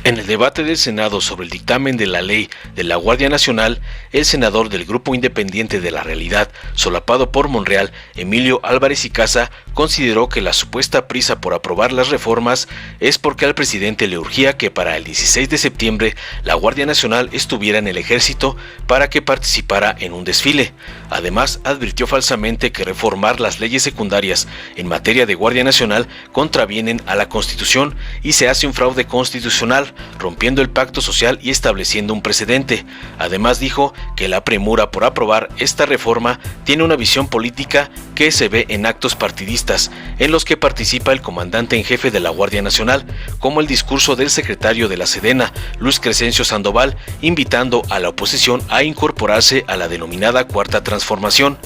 En el debate del Senado sobre el dictamen de la ley de la Guardia Nacional, el senador del Grupo Independiente de la Realidad, solapado por Monreal, Emilio Álvarez y Casa, consideró que la supuesta prisa por aprobar las reformas es porque al presidente le urgía que para el 16 de septiembre la Guardia Nacional estuviera en el ejército para que participara en un desfile. Además, advirtió falsamente que reformar las leyes secundarias en materia de Guardia Nacional contravienen a la Constitución y se hace un fraude constitucional, rompiendo el pacto social y estableciendo un precedente. Además dijo que la premura por aprobar esta reforma tiene una visión política que se ve en actos partidistas en los que participa el comandante en jefe de la Guardia Nacional, como el discurso del secretario de la Sedena, Luis Crescencio Sandoval, invitando a la oposición a incorporarse a la denominada Cuarta Transformación.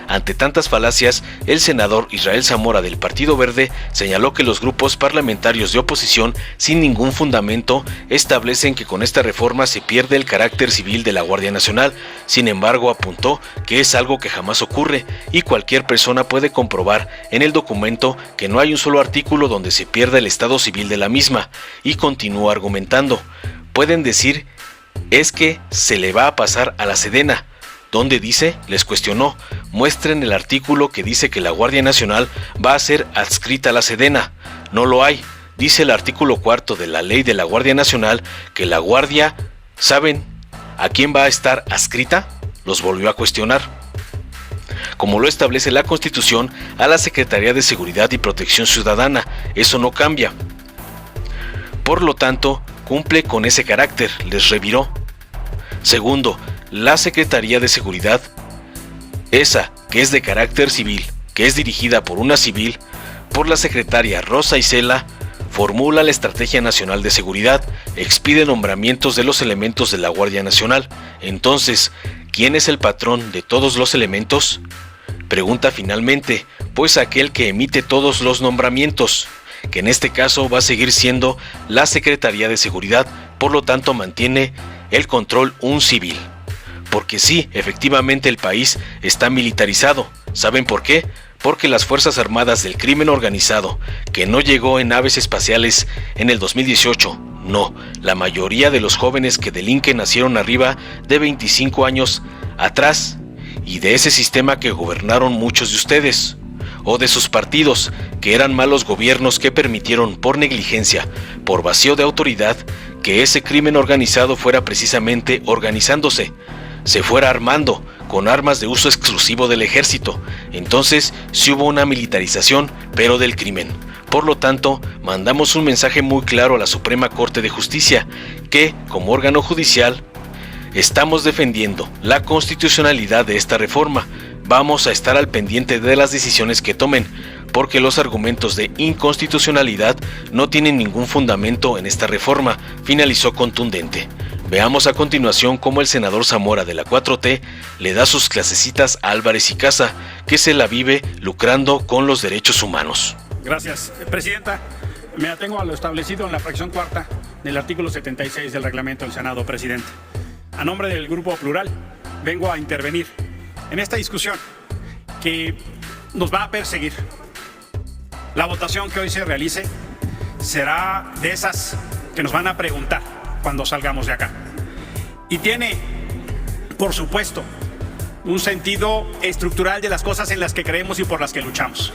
Ante tantas falacias, el senador Israel Zamora del Partido Verde señaló que los grupos parlamentarios de oposición, sin ningún fundamento, establecen que con esta reforma se pierde el carácter civil de la Guardia Nacional. Sin embargo, apuntó que es algo que jamás ocurre y cualquier persona puede comprobar en el documento que no hay un solo artículo donde se pierda el estado civil de la misma, y continuó argumentando: pueden decir es que se le va a pasar a la Sedena. ¿Dónde dice? Les cuestionó. Muestren el artículo que dice que la Guardia Nacional va a ser adscrita a la Sedena. No lo hay. Dice el artículo 4 de la ley de la Guardia Nacional que la Guardia, ¿saben a quién va a estar adscrita? Los volvió a cuestionar. Como lo establece la Constitución, a la Secretaría de Seguridad y Protección Ciudadana. Eso no cambia. Por lo tanto, cumple con ese carácter, les reviró. Segundo, la Secretaría de Seguridad, esa que es de carácter civil, que es dirigida por una civil, por la secretaria Rosa Isela, formula la Estrategia Nacional de Seguridad, expide nombramientos de los elementos de la Guardia Nacional. Entonces, ¿quién es el patrón de todos los elementos? Pregunta finalmente, pues aquel que emite todos los nombramientos, que en este caso va a seguir siendo la Secretaría de Seguridad, por lo tanto mantiene el control un civil. Porque sí, efectivamente el país está militarizado. ¿Saben por qué? Porque las Fuerzas Armadas del Crimen Organizado, que no llegó en naves espaciales en el 2018, no, la mayoría de los jóvenes que delinquen nacieron arriba de 25 años atrás, y de ese sistema que gobernaron muchos de ustedes, o de sus partidos, que eran malos gobiernos que permitieron por negligencia, por vacío de autoridad, que ese crimen organizado fuera precisamente organizándose, se fuera armando con armas de uso exclusivo del ejército. Entonces sí hubo una militarización, pero del crimen. Por lo tanto, mandamos un mensaje muy claro a la Suprema Corte de Justicia, que, como órgano judicial, estamos defendiendo la constitucionalidad de esta reforma. Vamos a estar al pendiente de las decisiones que tomen, porque los argumentos de inconstitucionalidad no tienen ningún fundamento en esta reforma, finalizó contundente. Veamos a continuación cómo el senador Zamora de la 4T le da sus clasecitas a Álvarez y Casa, que se la vive lucrando con los derechos humanos. Gracias, Presidenta. Me atengo a lo establecido en la fracción cuarta del artículo 76 del reglamento del Senado, Presidente. A nombre del Grupo Plural, vengo a intervenir en esta discusión que nos va a perseguir. La votación que hoy se realice será de esas que nos van a preguntar cuando salgamos de acá. Y tiene, por supuesto, un sentido estructural de las cosas en las que creemos y por las que luchamos.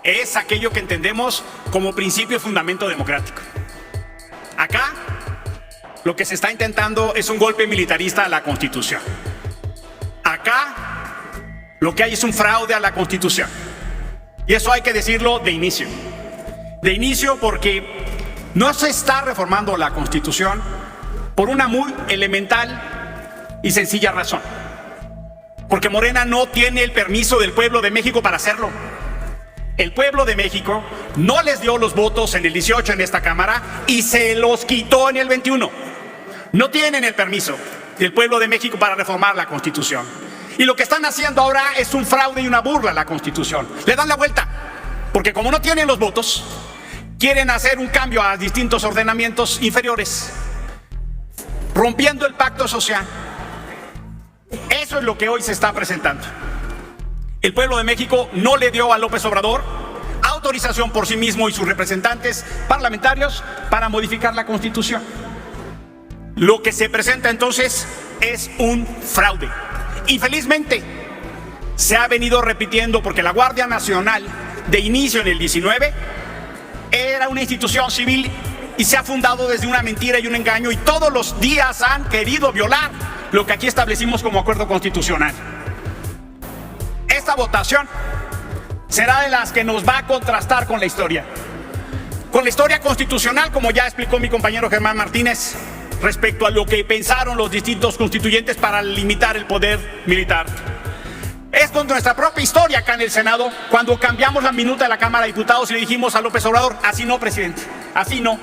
Es aquello que entendemos como principio y fundamento democrático. Acá, lo que se está intentando es un golpe militarista a la Constitución. Acá, lo que hay es un fraude a la Constitución. Y eso hay que decirlo de inicio. De inicio porque no se está reformando la Constitución por una muy elemental y sencilla razón. Porque Morena no tiene el permiso del pueblo de México para hacerlo. El pueblo de México no les dio los votos en el 18 en esta Cámara y se los quitó en el 21. No tienen el permiso del pueblo de México para reformar la Constitución. Y lo que están haciendo ahora es un fraude y una burla a la Constitución. Le dan la vuelta, porque como no tienen los votos, quieren hacer un cambio a distintos ordenamientos inferiores, rompiendo el pacto social. Eso es lo que hoy se está presentando. El pueblo de México no le dio a López Obrador autorización por sí mismo y sus representantes parlamentarios para modificar la Constitución. Lo que se presenta entonces es un fraude. Infelizmente, se ha venido repitiendo porque la Guardia Nacional, de inicio en el 19, era una institución civil y se ha fundado desde una mentira y un engaño, y todos los días han querido violar lo que aquí establecimos como acuerdo constitucional. Esta votación será de las que nos va a contrastar con la historia constitucional, como ya explicó mi compañero Germán Martínez, respecto a lo que pensaron los distintos constituyentes para limitar el poder militar. Es con nuestra propia historia acá en el Senado, cuando cambiamos la minuta de la Cámara de Diputados y le dijimos a López Obrador: así no, presidente, así no,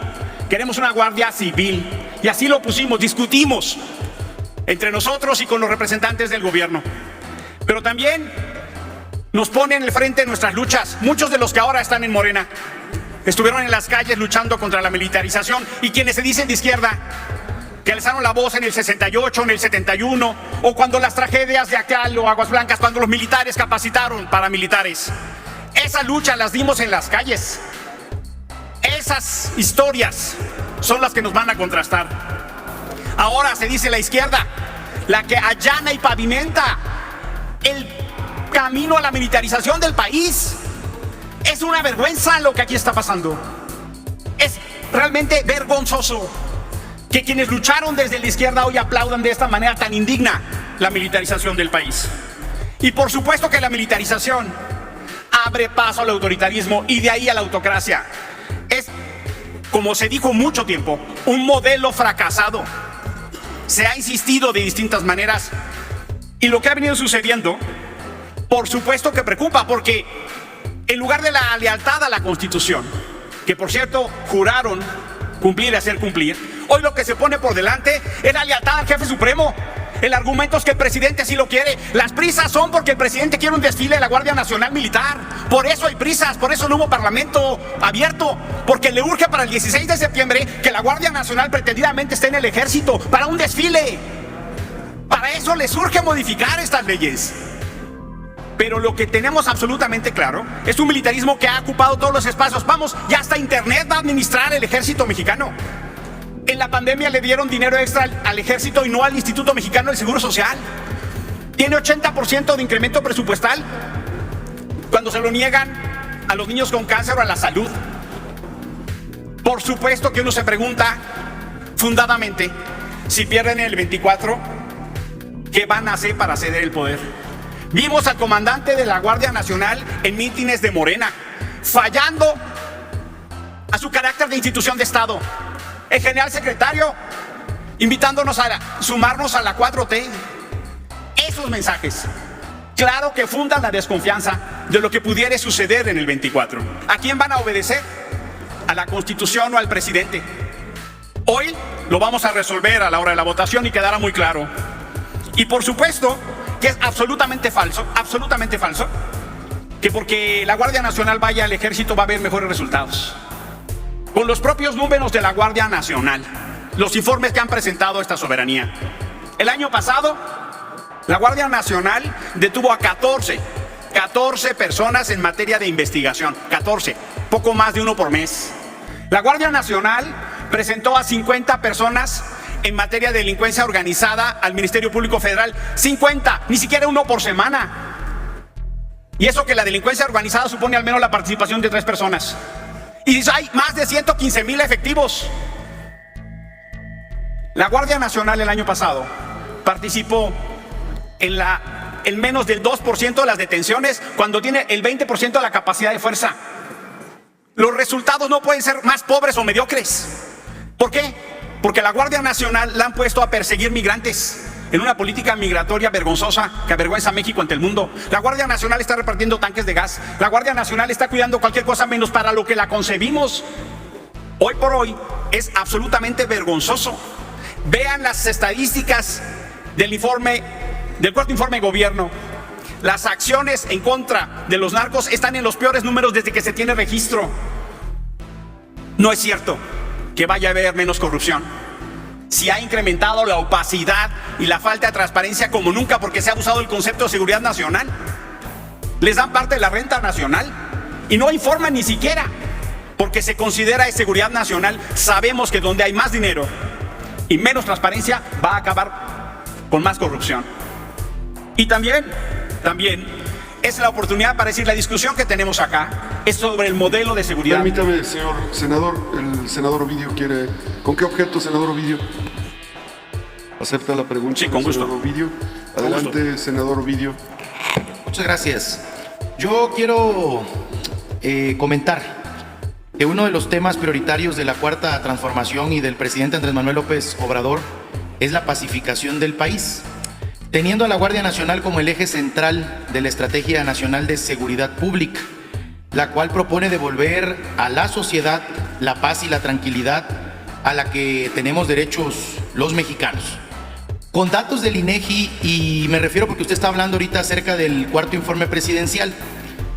queremos una guardia civil. Y así lo pusimos, discutimos entre nosotros y con los representantes del gobierno. Pero también nos pone en el frente nuestras luchas. Muchos de los que ahora están en Morena estuvieron en las calles luchando contra la militarización, y quienes se dicen de izquierda, que alzaron la voz en el 68, en el 71, o cuando las tragedias de Acal o Aguas Blancas, cuando los militares capacitaron paramilitares. Esa lucha las dimos en las calles. Esas historias son las que nos van a contrastar. Ahora se dice la izquierda, la que allana y pavimenta el camino a la militarización del país. Es una vergüenza lo que aquí está pasando. Es realmente vergonzoso que quienes lucharon desde la izquierda hoy aplaudan de esta manera tan indigna la militarización del país. Y por supuesto que la militarización abre paso al autoritarismo y de ahí a la autocracia. Es, como se dijo mucho tiempo, un modelo fracasado. Se ha insistido de distintas maneras, y lo que ha venido sucediendo, por supuesto que preocupa, porque en lugar de la lealtad a la Constitución, que por cierto juraron cumplir y hacer cumplir, hoy lo que se pone por delante es la lealtad al jefe supremo. El argumento es que el presidente así lo quiere. Las prisas son porque el presidente quiere un desfile de la Guardia Nacional Militar. Por eso hay prisas, por eso no hubo parlamento abierto, porque le urge para el 16 de septiembre que la Guardia Nacional pretendidamente esté en el ejército para un desfile. Para eso les urge modificar estas leyes. Pero lo que tenemos absolutamente claro es un militarismo que ha ocupado todos los espacios. Vamos, ya hasta Internet va a administrar el ejército mexicano. En la pandemia le dieron dinero extra al ejército y no al Instituto Mexicano del Seguro Social. Tiene 80% de incremento presupuestal cuando se lo niegan a los niños con cáncer o a la salud. Por supuesto que uno se pregunta fundadamente, si pierden el 24, ¿qué van a hacer para ceder el poder? Vimos al comandante de la Guardia Nacional en mítines de Morena, fallando a su carácter de institución de Estado. El general secretario invitándonos a sumarnos a la 4T. Esos mensajes, claro que fundan la desconfianza de lo que pudiera suceder en el 24. ¿A quién van a obedecer? ¿A la Constitución o al presidente? Hoy lo vamos a resolver a la hora de la votación y quedará muy claro. Y por supuesto que es absolutamente falso, que porque la Guardia Nacional vaya al ejército va a haber mejores resultados. Con los propios números de la Guardia Nacional, los informes que han presentado esta soberanía. El año pasado, la Guardia Nacional detuvo a 14 personas en materia de investigación. 14, poco más de uno por mes. La Guardia Nacional presentó a 50 personas en materia de delincuencia organizada al Ministerio Público Federal. 50, ni siquiera uno por semana. Y eso que la delincuencia organizada supone al menos la participación de 3 personas. Y hay más de 115,000 efectivos. La Guardia Nacional el año pasado participó en menos del 2% de las detenciones, cuando tiene el 20% de la capacidad de fuerza. Los resultados no pueden ser más pobres o mediocres. ¿Por qué? Porque la Guardia Nacional la han puesto a perseguir migrantes en una política migratoria vergonzosa que avergüenza a México ante el mundo. La Guardia Nacional está repartiendo tanques de gas. La Guardia Nacional está cuidando cualquier cosa menos para lo que la concebimos. Hoy por hoy es absolutamente vergonzoso. Vean las estadísticas del cuarto informe de gobierno. Las acciones en contra de los narcos están en los peores números desde que se tiene registro. No es cierto que vaya a haber menos corrupción. Si ha incrementado la opacidad y la falta de transparencia como nunca, porque se ha usado el concepto de seguridad nacional. Les dan parte de la renta nacional y no informan ni siquiera, porque se considera de seguridad nacional. Sabemos que donde hay más dinero y menos transparencia va a acabar con más corrupción. Y también es la oportunidad para decir, la discusión que tenemos acá es sobre el modelo de seguridad. Permítame, señor senador, el senador Ovidio quiere... ¿Con qué objeto, senador Ovidio? ¿Acepta la pregunta? Sí, con gusto. Senador Ovidio. Adelante, senador Ovidio. Muchas gracias. Yo quiero comentar que uno de los temas prioritarios de la Cuarta Transformación y del presidente Andrés Manuel López Obrador es la pacificación del país, teniendo a la Guardia Nacional como el eje central de la Estrategia Nacional de Seguridad Pública, la cual propone devolver a la sociedad la paz y la tranquilidad a la que tenemos derechos los mexicanos. Con datos del INEGI, y me refiero porque usted está hablando ahorita acerca del cuarto informe presidencial,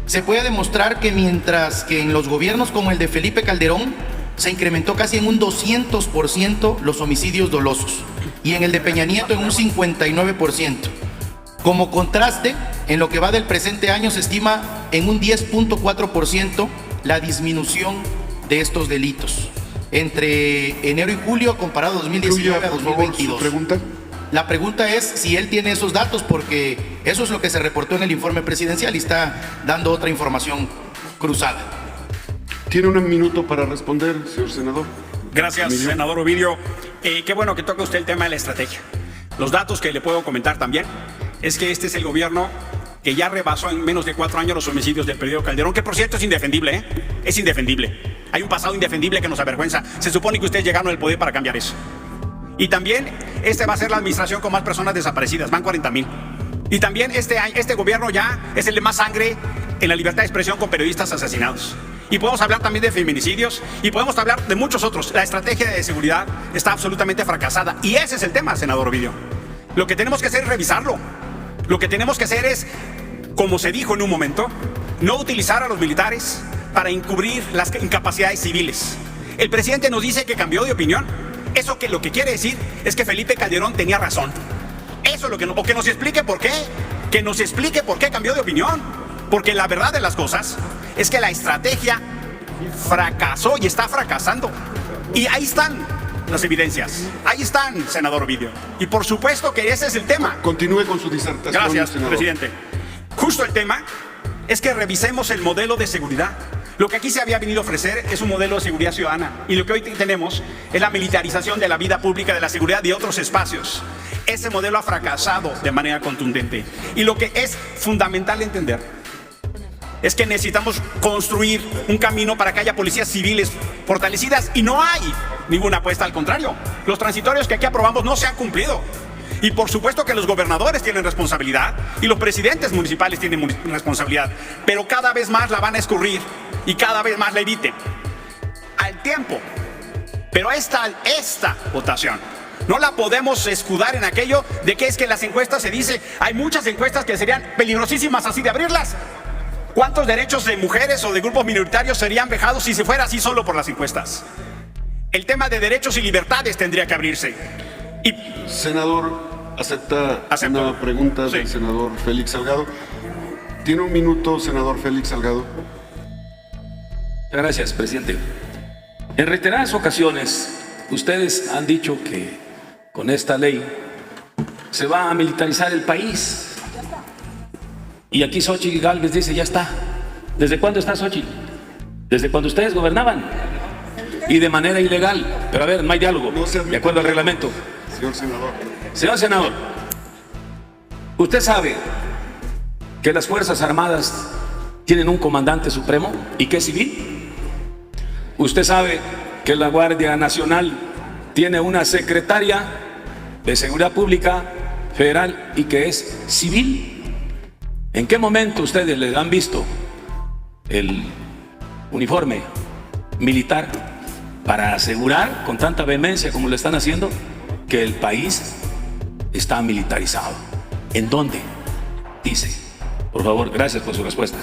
se puede demostrar que mientras que en los gobiernos como el de Felipe Calderón se incrementó casi en un 200% los homicidios dolosos, y en el de Peña Nieto en un 59%. Como contraste, en lo que va del presente año se estima en un 10.4% la disminución de estos delitos entre enero y julio comparado a 2019 a 2022. ¿Pregunta? La pregunta es si él tiene esos datos, porque eso es lo que se reportó en el informe presidencial y está dando otra información cruzada. Tiene un minuto para responder, señor senador. Gracias, senador Ovidio. Qué bueno que toca usted el tema de la estrategia. Los datos que le puedo comentar también es que este es el gobierno que ya rebasó en menos de 4 años los homicidios del periodo Calderón, que por cierto es indefendible, es indefendible. Hay un pasado indefendible que nos avergüenza. Se supone que ustedes llegaron al poder para cambiar eso. Y también va a ser la administración con más personas desaparecidas, van 40,000. Y también este gobierno ya es el de más sangre en la libertad de expresión con periodistas asesinados. Y podemos hablar también de feminicidios y podemos hablar de muchos otros. La estrategia de seguridad está absolutamente fracasada. Y ese es el tema, senador Ovidio. Lo que tenemos que hacer es revisarlo. Lo que tenemos que hacer es, como se dijo en un momento, no utilizar a los militares para encubrir las incapacidades civiles. El presidente nos dice que cambió de opinión. Eso lo que quiere decir es que Felipe Calderón tenía razón. Eso es lo que o que nos explique por qué. Que nos explique por qué cambió de opinión. Porque la verdad de las cosas es que la estrategia fracasó y está fracasando. Y ahí están las evidencias. Ahí están, senador Ovidio. Y por supuesto que ese es el tema. Continúe con su disertación. Gracias, senador. presidente. Justo el tema es que revisemos el modelo de seguridad. Lo que aquí se había venido a ofrecer es un modelo de seguridad ciudadana. Y lo que hoy tenemos es la militarización de la vida pública, de la seguridad y otros espacios. Ese modelo ha fracasado de manera contundente. Y lo que es fundamental entender es que necesitamos construir un camino para que haya policías civiles fortalecidas, y no hay ninguna apuesta, al contrario. Los transitorios que aquí aprobamos no se han cumplido. Y por supuesto que los gobernadores tienen responsabilidad y los presidentes municipales tienen responsabilidad, pero cada vez más la van a escurrir y cada vez más la eviten al tiempo. Pero esta votación no la podemos escudar en aquello de que es que las encuestas se dice, hay muchas encuestas que serían peligrosísimas así de abrirlas. ¿Cuántos derechos de mujeres o de grupos minoritarios serían vejados si se fuera así solo por las encuestas? El tema de derechos y libertades tendría que abrirse. Senador, ¿acepta Acepto. una pregunta Sí. del senador Félix Salgado? Tiene un minuto, senador Félix Salgado. Gracias, presidente. En reiteradas ocasiones, ustedes han dicho que con esta ley se va a militarizar el país. Y aquí Xochitl Gálvez dice, ya está. ¿Desde cuándo está Xochitl? Desde cuando ustedes gobernaban. Y de manera ilegal. Pero a ver, no hay diálogo, de acuerdo al reglamento. Señor senador. Señor senador, usted sabe que las Fuerzas Armadas tienen un comandante supremo y que es civil. Usted sabe que la Guardia Nacional tiene una secretaria de Seguridad Pública Federal y que es civil. ¿En qué momento ustedes le han visto el uniforme militar para asegurar con tanta vehemencia como lo están haciendo que el país está militarizado? ¿En dónde? Dice. Por favor, gracias por su respuesta.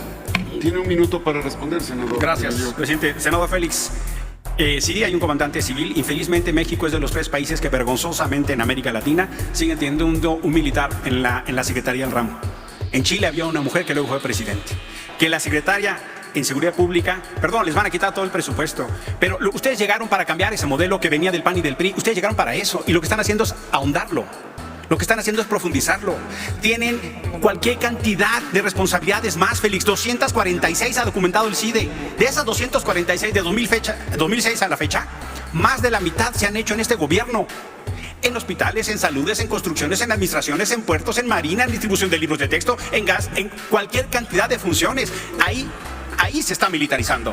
Tiene un minuto para responder, senador. Gracias, presidente. Senador Félix, sí hay un comandante civil. Infelizmente México es de los 3 países que vergonzosamente en América Latina siguen teniendo un militar en la Secretaría del Ramo. En Chile había una mujer que luego fue presidente. Que la secretaria en seguridad pública, perdón, les van a quitar todo el presupuesto, pero ustedes llegaron para cambiar ese modelo que venía del PAN y del PRI, ustedes llegaron para eso, y lo que están haciendo es ahondarlo. Lo que están haciendo es profundizarlo. Tienen cualquier cantidad de responsabilidades más, Félix. 246 ha documentado el CIDE. De esas 246 de 2006 a la fecha, más de la mitad se han hecho en este gobierno. En hospitales, en saludes, en construcciones, en administraciones, en puertos, en marina, en distribución de libros de texto, en gas, en cualquier cantidad de funciones. Ahí se está militarizando.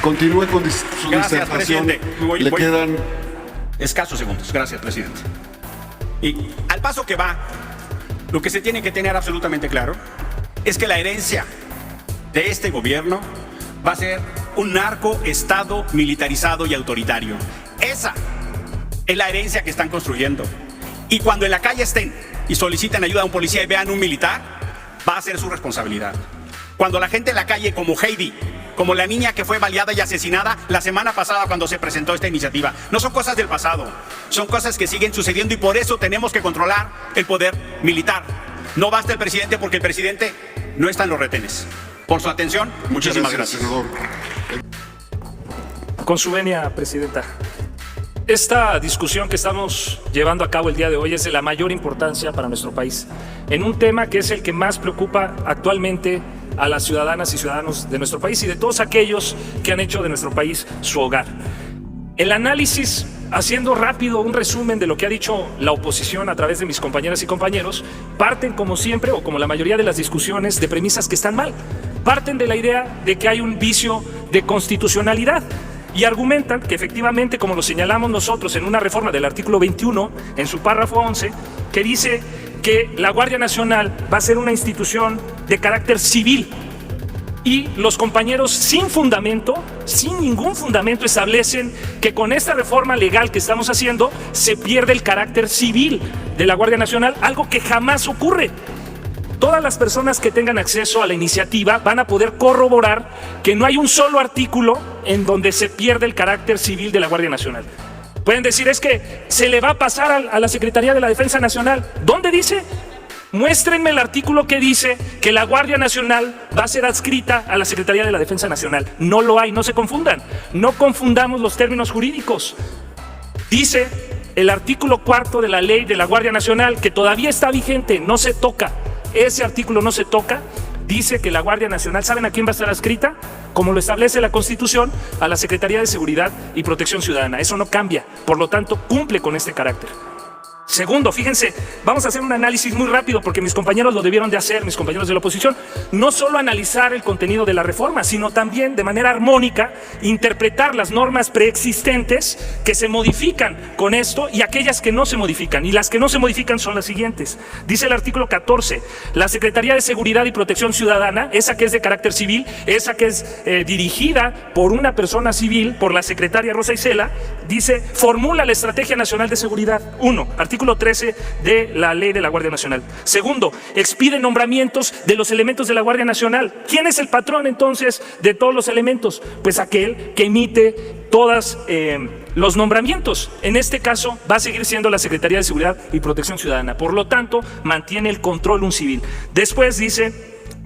Continúe con su Gracias, disertación. presidente. Le quedan escasos segundos. Gracias, presidente. Y al paso que va, lo que se tiene que tener absolutamente claro es que la herencia de este gobierno va a ser un narcoestado militarizado y autoritario. Esa es la herencia que están construyendo. Y cuando en la calle estén y soliciten ayuda a un policía y vean un militar, va a ser su responsabilidad. Cuando la gente en la calle, como Heidi, como la niña que fue baleada y asesinada la semana pasada cuando se presentó esta iniciativa, no son cosas del pasado, son cosas que siguen sucediendo y por eso tenemos que controlar el poder militar. No basta el presidente porque el presidente no está en los retenes. Por su atención, muchísimas gracias. Senador. Con su venia, presidenta. Esta discusión que estamos llevando a cabo el día de hoy es de la mayor importancia para nuestro país, en un tema que es el que más preocupa actualmente a las ciudadanas y ciudadanos de nuestro país y de todos aquellos que han hecho de nuestro país su hogar. El análisis, haciendo rápido un resumen de lo que ha dicho la oposición a través de mis compañeras y compañeros, parten como siempre o como la mayoría de las discusiones de premisas que están mal. Parten de la idea de que hay un vicio de constitucionalidad y argumentan que efectivamente, como lo señalamos nosotros en una reforma del artículo 21, en su párrafo 11, que dice que la Guardia Nacional va a ser una institución de carácter civil. Y los compañeros sin fundamento, sin ningún fundamento, establecen que con esta reforma legal que estamos haciendo se pierde el carácter civil de la Guardia Nacional, algo que jamás ocurre. Todas las personas que tengan acceso a la iniciativa van a poder corroborar que no hay un solo artículo en donde se pierde el carácter civil de la Guardia Nacional. Pueden decir, es que se le va a pasar a la Secretaría de la Defensa Nacional. ¿Dónde dice? Muéstrenme el artículo que dice que la Guardia Nacional va a ser adscrita a la Secretaría de la Defensa Nacional. No lo hay, no se confundan. No confundamos los términos jurídicos. Dice el artículo 4 de la ley de la Guardia Nacional, que todavía está vigente, no se toca. Ese artículo no se toca. Dice que la Guardia Nacional, ¿saben a quién va a estar adscrita? Como lo establece la Constitución, a la Secretaría de Seguridad y Protección Ciudadana. Eso no cambia, por lo tanto, cumple con este carácter. Segundo, fíjense, vamos a hacer un análisis muy rápido porque mis compañeros lo debieron de hacer, mis compañeros de la oposición. No solo analizar el contenido de la reforma, sino también de manera armónica interpretar las normas preexistentes que se modifican con esto y aquellas que no se modifican. Y las que no se modifican son las siguientes. Dice el artículo 14, la Secretaría de Seguridad y Protección Ciudadana, esa que es de carácter civil, esa que es dirigida por una persona civil, por la secretaria Rosa Isela, dice, formula la Estrategia Nacional de Seguridad. 1. Artículo 13 de la Ley de la Guardia Nacional. Segundo, expide nombramientos de los elementos de la Guardia Nacional. ¿Quién es el patrón entonces de todos los elementos? Pues aquel que emite todos los nombramientos. En este caso va a seguir siendo la Secretaría de Seguridad y Protección Ciudadana. Por lo tanto, mantiene el control un civil. Después dice,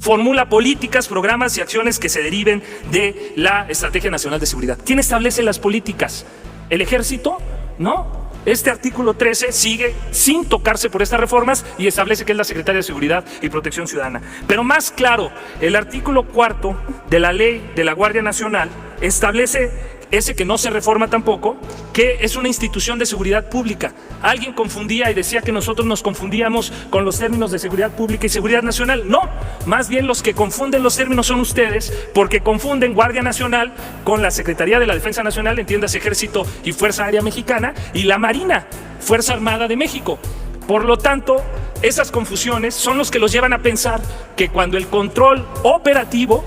formula políticas, programas y acciones que se deriven de la Estrategia Nacional de Seguridad. ¿Quién establece las políticas? ¿El Ejército? No. Este artículo 13 sigue sin tocarse por estas reformas y establece que es la Secretaría de Seguridad y Protección Ciudadana. Pero más claro, el artículo 4 de la Ley de la Guardia Nacional establece, ese que no se reforma tampoco, que es una institución de seguridad pública. Alguien confundía y decía que nosotros nos confundíamos con los términos de seguridad pública y seguridad nacional. No, más bien los que confunden los términos son ustedes, porque confunden Guardia Nacional con la Secretaría de la Defensa Nacional, entiendas Ejército y Fuerza Aérea Mexicana, y la Marina, Fuerza Armada de México. Por lo tanto, esas confusiones son los que los llevan a pensar que cuando el control operativo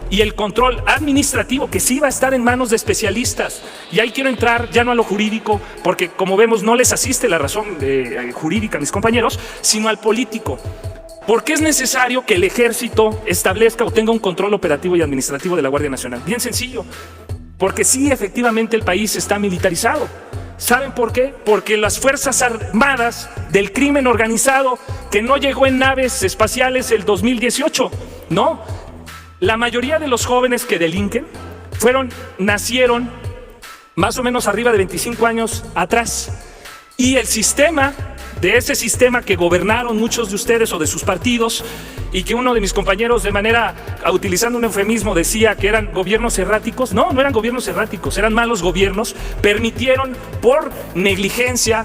y el control administrativo, que sí va a estar en manos de especialistas, y ahí quiero entrar ya no a lo jurídico, porque como vemos no les asiste la razón jurídica a mis compañeros, sino al político. ¿Por qué es necesario que el Ejército establezca o tenga un control operativo y administrativo de la Guardia Nacional? Bien sencillo, porque sí, efectivamente el país está militarizado. ¿Saben por qué? Porque las Fuerzas Armadas del crimen organizado, que no llegó en naves espaciales el 2018, ¿no? la mayoría de los jóvenes que delinquen nacieron más o menos arriba de 25 años atrás. Y el sistema, de ese sistema que gobernaron muchos de ustedes o de sus partidos, y que uno de mis compañeros de manera, utilizando un eufemismo, decía que eran gobiernos erráticos. No, no eran gobiernos erráticos, eran malos gobiernos, permitieron por negligencia,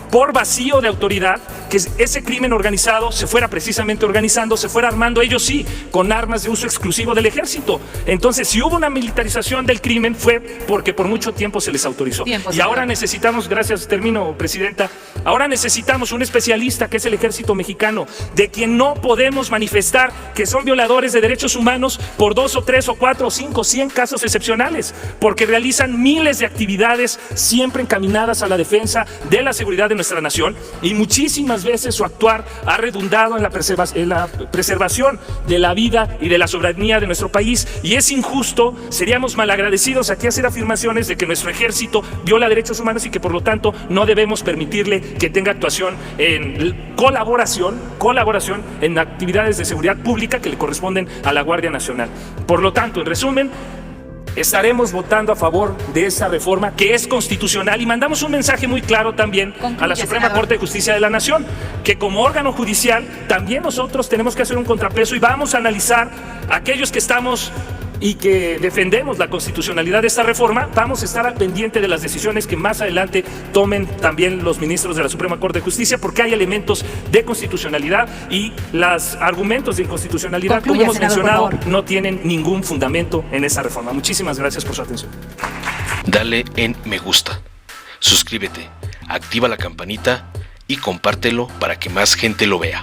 por vacío de autoridad, que ese crimen organizado se fuera precisamente organizando, se fuera armando, ellos sí, con armas de uso exclusivo del ejército. Entonces, si hubo una militarización del crimen, fue porque por mucho tiempo se les autorizó. Y ahora necesitamos, gracias, termino, Presidenta, ahora necesitamos un especialista, que es el Ejército Mexicano, de quien no podemos manifestar que son violadores de derechos humanos por 2 o 3 o 4 o 5 o 100 casos excepcionales, porque realizan miles de actividades siempre encaminadas a la defensa de la seguridad de nuestra nación, y muchísimas veces su actuar ha redundado en la preservación de la vida y de la soberanía de nuestro país, y es injusto, seríamos malagradecidos aquí hacer afirmaciones de que nuestro ejército viola derechos humanos y que por lo tanto no debemos permitirle que tenga actuación en colaboración en actividades de seguridad pública que le corresponden a la Guardia Nacional. Por lo tanto, en resumen, estaremos votando a favor de esta reforma que es constitucional, y mandamos un mensaje muy claro también a la Suprema Corte de Justicia de la Nación, que como órgano judicial también nosotros tenemos que hacer un contrapeso, y vamos a analizar aquellos que estamos y que defendemos la constitucionalidad de esta reforma. Vamos a estar al pendiente de las decisiones que más adelante tomen también los ministros de la Suprema Corte de Justicia, porque hay elementos de constitucionalidad, y los argumentos de inconstitucionalidad, como hemos mencionado, no tienen ningún fundamento en esa reforma. Muchísimas gracias por su atención. Dale en me gusta, suscríbete, activa la campanita y compártelo para que más gente lo vea.